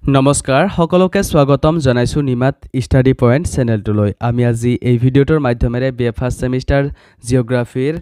নমস্কাৰ সকলোকে স্বাগতম জনাইছো নিমাত ষ্টাডি পইণ্ট চেনেলটোলৈ আমি আজি এই ভিডিঅ'টোৰ মাধ্যমেৰে বিএ ফাৰ্ষ্ট সেমিষ্টাৰ জিঅ'গ্ৰাফিৰ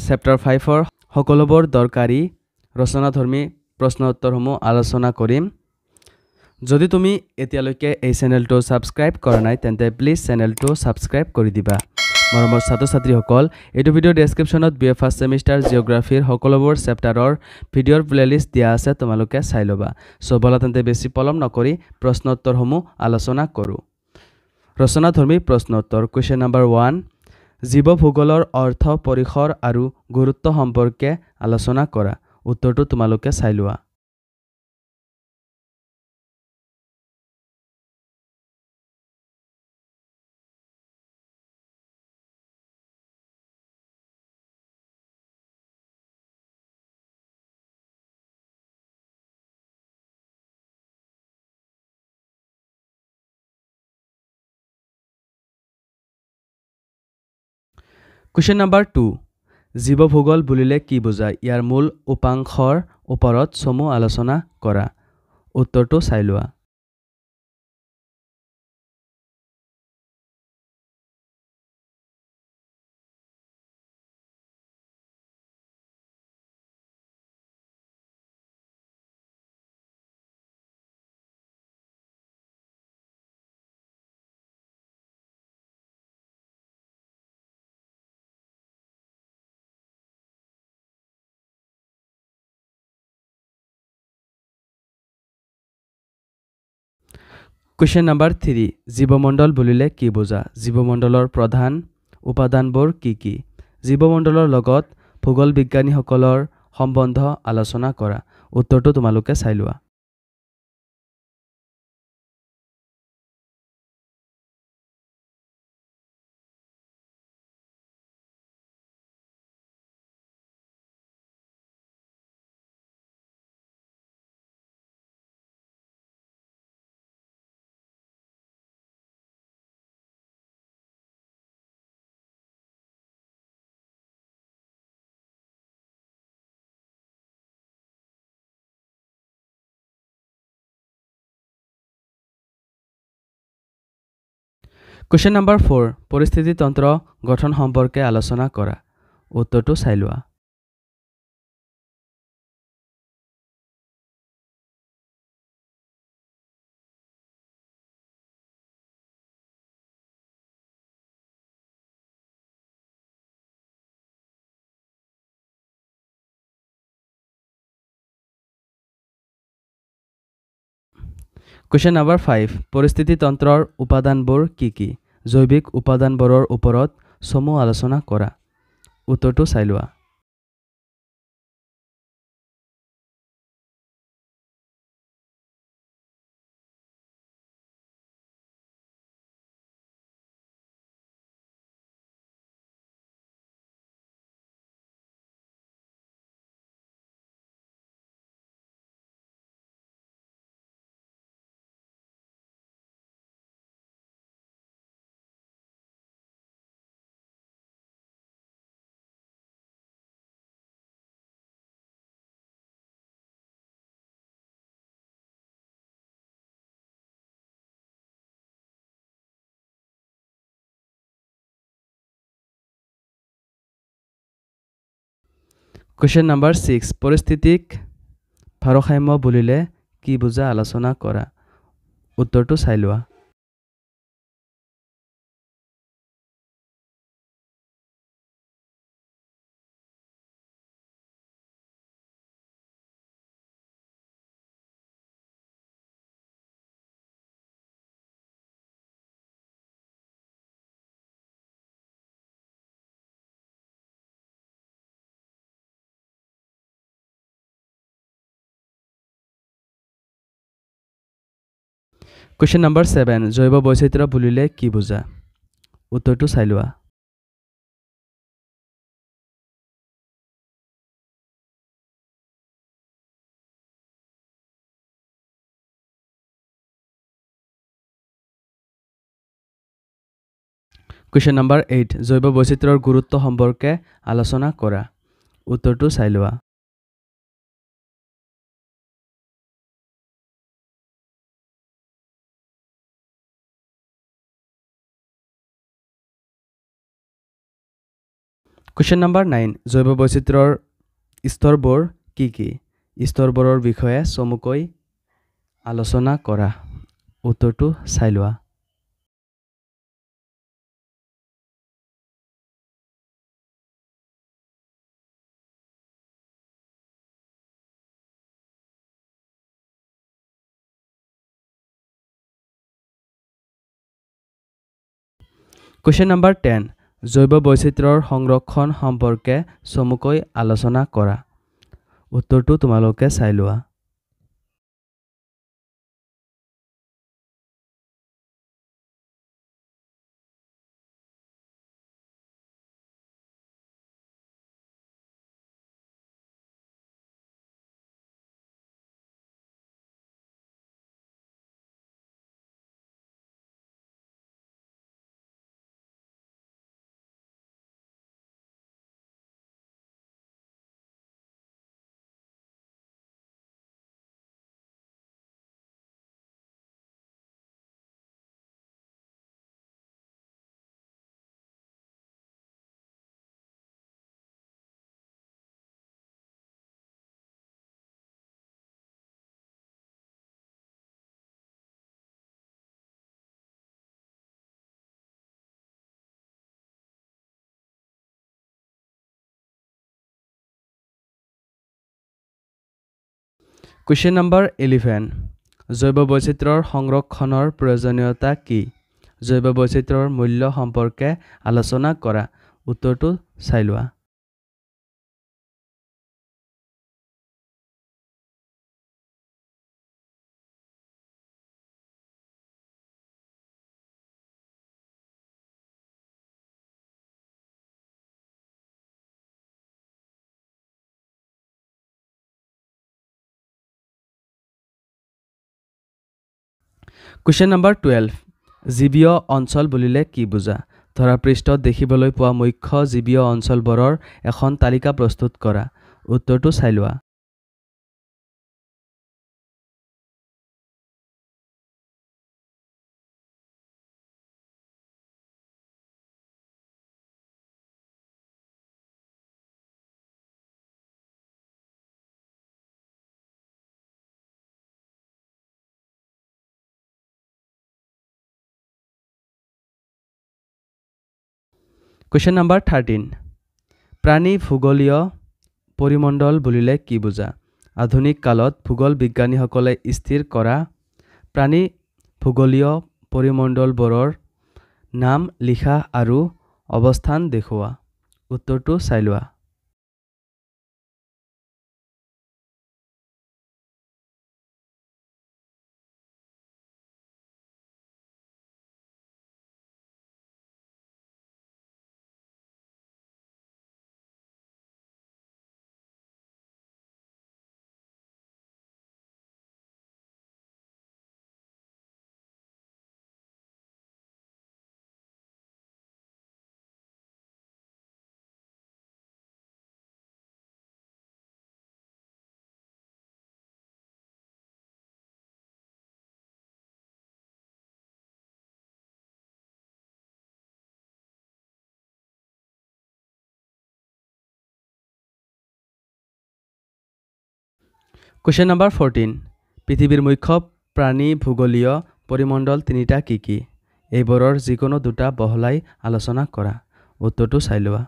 চেপ্টাৰ 5ৰ সকলোবোৰ দৰকাৰী ৰচনাধৰ্মী প্ৰশ্ন উত্তৰসমূহ আলোচনা কৰিম যদি তুমি এতিয়ালৈকে এই চেনেলটো সাবস্ক্ৰাইব কৰা নাই তেন্তে প্লিজ চেনেলটো সাবস্ক্ৰাইব কৰি দিবা মৰমৰ ছাত্ৰ-ছাত্ৰীসকল এইটো ভিডিঅ' ডেসক্ৰিপচনত বিএ ফাৰ্ষ্ট সেমিষ্টাৰ জিঅ'গ্ৰাফিৰ সকলোবোৰ চেপ্টাৰৰ ভিডিঅ'ৰ প্লেলিষ্ট দিয়া আছে তোমালোকে চাই লবা সো বলা তেন্তে বেছি পলম নকৰি প্ৰশ্ন উত্তৰসমূহ আলোচনা কৰো ৰচনাধৰ্মী প্ৰশ্ন উত্তৰ কোৱেশ্চন নম্বৰ 1 জীৱ ভূগোলৰ অৰ্থ পৰিসৰ আৰু গুৰুত্ব সম্পৰ্কে আলোচনা কৰা উত্তৰটো তোমালোকে চাই লোৱা Question number 2 জীৱ ভূগোল বুলিলে কি বুজায় ইয়াৰ মূল উপাংশৰ ওপৰত সমূহ আলোচনা কৰা উত্তৰটো চাই লোৱা Question number 3 জীৱমণ্ডল বুলিলে কি বুজা জীৱমণ্ডলৰ প্ৰধান উপাদানবোৰ কি কি জীৱমণ্ডলৰ লগত ভূগোল বিজ্ঞানীসকলৰ সম্বন্ধ আলোচনা কৰা উত্তৰটো তোমালোকে চাই লোৱা Question number 4 পৰিস্থিতিতন্ত্ৰ গঠন সম্পৰ্কে আলোচনা কৰা উত্তৰটো চাই লোৱা Question number 5 পৰিস্থিতিতন্ত্ৰৰ উপাদানবোৰ কি কি জৈৱিক উপাদানবোৰৰ ওপৰত সমূহ আলোচনা কৰা উত্তৰটো চাই লোৱা Question number 6 পৰিস্থিতিক ভাৰসাম্য বুলিলে কি বুজা আলোচনা কৰা উত্তৰটো চাই লোৱা Question number 7 জৈৱ বৈচিত্ৰ্য বুলিলে কি বুজা উত্তৰটো চাই লোৱা Question number 8 জৈৱ বৈচিত্ৰ্যৰ গুৰুত্ব সম্পৰ্কে আলোচনা কৰা উত্তৰটো চাই লোৱা কুৱেশ্যন নম্বৰ 9 জৈৱ বৈচিত্ৰ্যৰ স্তৰবোৰ কি কি স্তৰবোৰৰ বিষয়ে চমুকৈ আলোচনা কৰা উত্তৰটো চাই লোৱা কুৱেশ্যন নম্বৰ 10 জৈৱ বৈচিত্ৰ্যৰ সংৰক্ষণ সম্পৰ্কে চমুকৈ আলোচনা কৰা উত্তৰটো তোমালোকে চাই লোৱা কুৱেশ্যন নম্বৰ 11 জৈৱ বৈচিত্ৰ্যৰ সংৰক্ষণৰ প্ৰয়োজনীয়তা কি জৈৱ বৈচিত্ৰ্যৰ মূল্য সম্পৰ্কে আলোচনা কৰা উত্তৰটো চাই লোৱা কুৱেশ্যন নম্বৰ 12 জীৱীয় অঞ্চল বুলিলে কি বুজা ধৰাপৃষ্ঠত দেখিবলৈ পোৱা মুখ্য জীৱীয় অঞ্চলবোৰৰ এখন তালিকা প্ৰস্তুত কৰা উত্তৰটো চাই লোৱা কুৱেশ্যন নম্বৰ 13 প্ৰাণী ভূগোলীয় পৰিমণ্ডল বুলিলে কি বুজা আধুনিক কালত ভূগোল বিজ্ঞানীসকলে স্থিৰ কৰা প্ৰাণী ভূগোলীয় পৰিমণ্ডলবোৰৰ নাম লিখা আৰু অৱস্থান দেখুওৱা উত্তৰটো চাই লোৱা কুৱেশ্যন নম্বৰ 14 পৃথিৱীৰ মুখ্য প্ৰাণী ভূগোলীয় পৰিমণ্ডল তিনিটা কি কি এইবোৰৰ যিকোনো দুটা বহলাই আলোচনা কৰা উত্তৰটো চাই লোৱা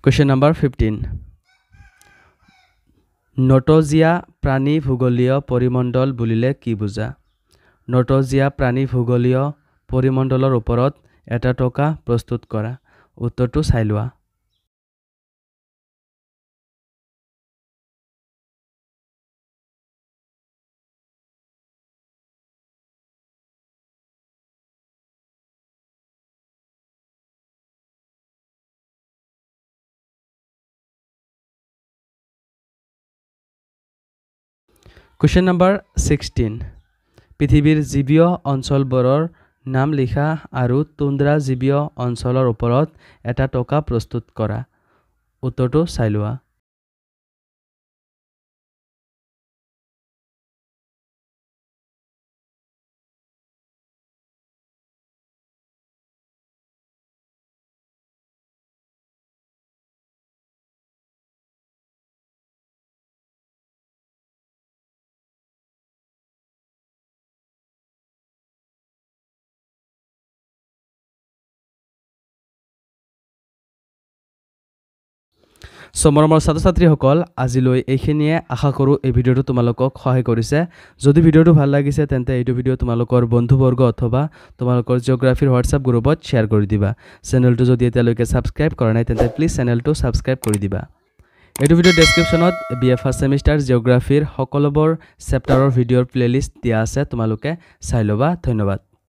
কুৱেশ্যন নম্বৰ 15 নটজীয়া প্ৰাণী ভূগোলীয় পৰিমণ্ডল বুলিলে কি বুজা নটজীয়া প্ৰাণী ভূগোলীয় পৰিমণ্ডলৰ ওপৰত এটা টকা প্ৰস্তুত কৰা উত্তৰটো চাই লোৱা Question number 16. পৃথিৱীৰ জীৱীয় অঞ্চলবোৰৰ নাম লিখা আৰু টুন্দ্ৰা জীৱীয় অঞ্চলৰ ওপৰত এটা টকা প্ৰস্তুত কৰা। উত্তৰটো চাই লোৱা। মৰমৰ ছাত্ৰ-ছাত্ৰীসকল আজিলৈ এইখিনিয়ে আশা কৰোঁ এই ভিডিঅ'টো তোমালোকক সহায় কৰিছে। যদি ভিডিঅ'টো ভাল লাগিছে তেন্তে এইটো ভিডিঅ' তোমালোকৰ বন্ধুবৰ্গ অথবা তোমালোকৰ জিঅ'গ্ৰাফিৰ হোৱাটছআপ গ্ৰুপত শ্বেয়াৰ কৰি দিবা। চেনেলটো যদি এতিয়ালৈকে ছাবস্ক্ৰাইব কৰা নাই তেন্তে প্লিজ চেনেলটো ছাবস্ক্ৰাইব কৰি দিবা। এইটো ভিডিঅ' ডেছক্ৰিপশ্যনত BA ফাৰ্ষ্ট ছেমিষ্টাৰ জিঅ'গ্ৰাফিৰ সকলোবোৰ চেপ্টাৰৰ ভিডিঅ'ৰ প্লেলিষ্ট দিয়া আছে, তোমালোকে চাই ল'বা। ধন্যবাদ।